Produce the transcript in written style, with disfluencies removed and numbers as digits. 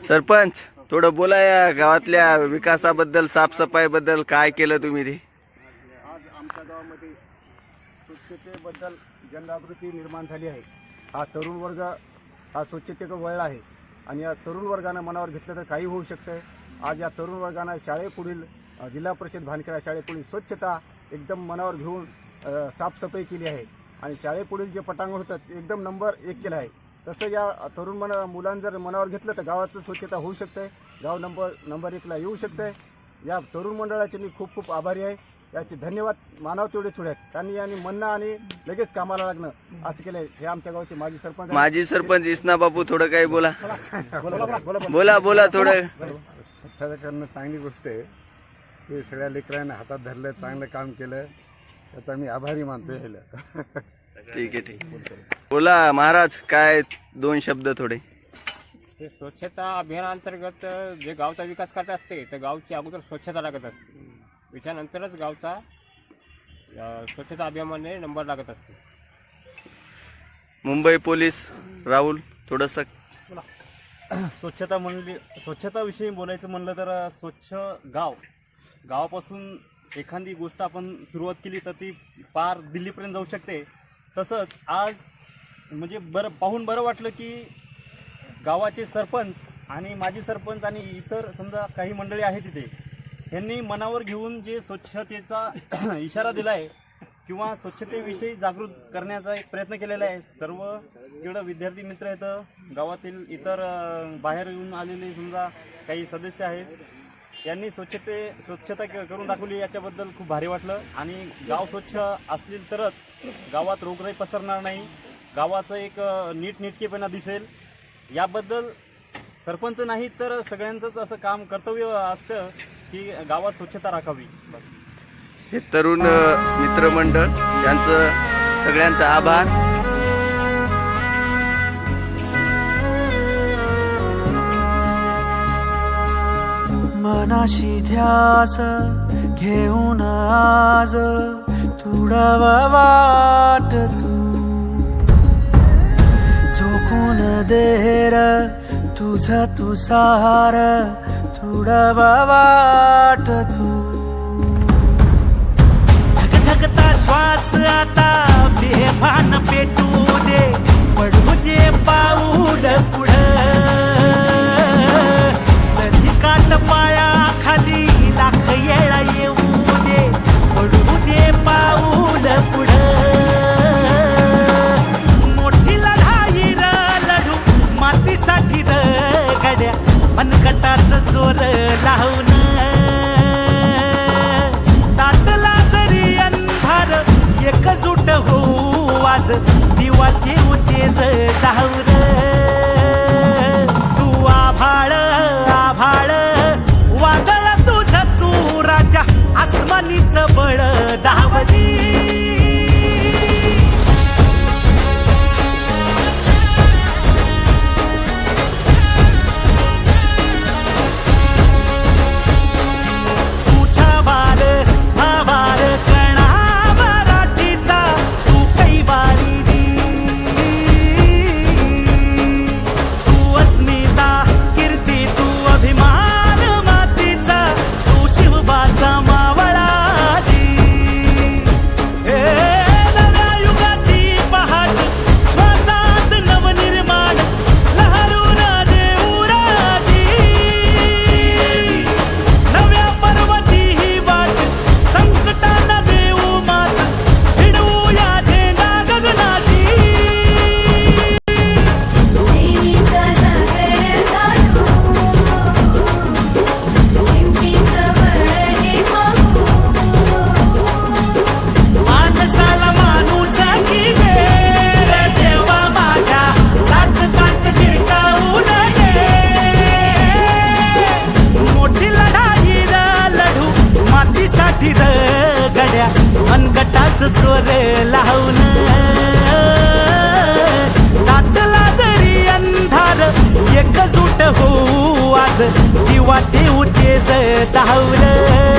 सरपंच थोडं बोला या गावातल्या विकासाबद्दल, साफसफाईबद्दल काय केलं तुम्ही ते? आज आमच्या गावामध्ये स्वच्छतेबद्दल जनजागृती निर्माण झाली आहे. हा तरुण वर्ग हा स्वच्छतेकडे वळला आहे आणि या तरुण वर्गानं मनावर घेतलं तर काही होऊ शकतं. आज या तरुण वर्गानं शाळेपुढील जिल्हा परिषद भानखेडा शाळेपुढील स्वच्छता एकदम मनावर घेऊन साफसफाई केली आहे आणि शाळेपुढील जे पटांगण होतं ते एकदम नंबर 1 केलं आहे. तसं या तरुण मुलांनी जर मनावर घेतलं तर गावाचं स्वच्छता होऊ शकते, गाव नंबर 1ला येऊ शकते. या तरुण मंडळाचे मी खूप खूप आभारी आहे. याचे धन्यवाद मानव तेवढे थोडे आहेत. त्यांनी आणि म्हणणं आणि लगेच कामाला लागणं असं केलंय. हे आमच्या गावचे माजी सरपंच इस्ना बापू थोडं काही बोला बोला थोडं. स्वच्छता करणं चांगली गोष्ट आहे. हे सगळ्या लेकरांना हातात धरलं, चांगलं काम केलं, त्याचा मी आभारी मानतो. ठीक आहे. बोला महाराज, काय 2 शब्द थोडे. ते स्वच्छता अभियानांतर्गत जे गावचा विकास करत असते तर गावची अगोदर स्वच्छता लागत असते, त्याच्यानंतरच गावचा स्वच्छता अभियानाने नंबर लागत असते. मुंबई पोलीस राहुल थोडंसं. स्वच्छताविषयी बोलायचं म्हणलं तर स्वच्छ गावापासून एखादी गोष्ट आपण सुरुवात केली तर ती पार दिल्लीपर्यंत जाऊ शकते. तसंच आज म्हणजे पाहून बरं वाटलं की गावाचे सरपंच आणि माजी सरपंच आणि इतर समजा काही मंडळी आहेत तिथे, यांनी मनावर घेऊन जे स्वच्छतेचा इशारा दिला आहे किंवा स्वच्छतेविषयी जागृत करण्याचा एक प्रयत्न केलेला आहे. सर्व जेवढं विद्यार्थी मित्र आहेत, गावातील इतर बाहेर येऊन आलेले समजा काही सदस्य आहेत, यांनी स्वच्छता करून दाखवली. याच्याबद्दल खूप भारी वाटलं. आणि गाव स्वच्छ असतील तरच गावात रोगराई पसरणार नाही, गावाचं एक नीटनेटकेपणा दिसेल. याबद्दल सरपंच नाही तर सगळ्यांचंच असं काम कर्तव्य असतं की गावात स्वच्छता राखावी. बस. हे तरुण मित्रमंडळ यांचं सगळ्यांचा आभार. मनाशी ध्यास घेऊन आज तुडावा वाट तू झोकून देर तुझा तू सार तुडावा वाट तू. धगधगता श्वास आता बेभान पेटू दे, पडू दे पाऊल पुढं, सधी काट पाया खाली लाख येळा येऊ दे, पडू दे पाऊल पुढं. मोठी लढाई र लढू मातीसाठी र गड्या, मनगटाच जोर लावून एकजूट होऊ आज दिवा देऊ तेज धावर. तू आभाळ आभाळ वादळ तुझं तू राजा, आसमानीच बळ धावली. तुझा बार भावार कणा गड्या मनगटाच जोर लावून. दाटला जरी अंधार एकजूट होऊ आज दिवा देऊ तेज धावलं.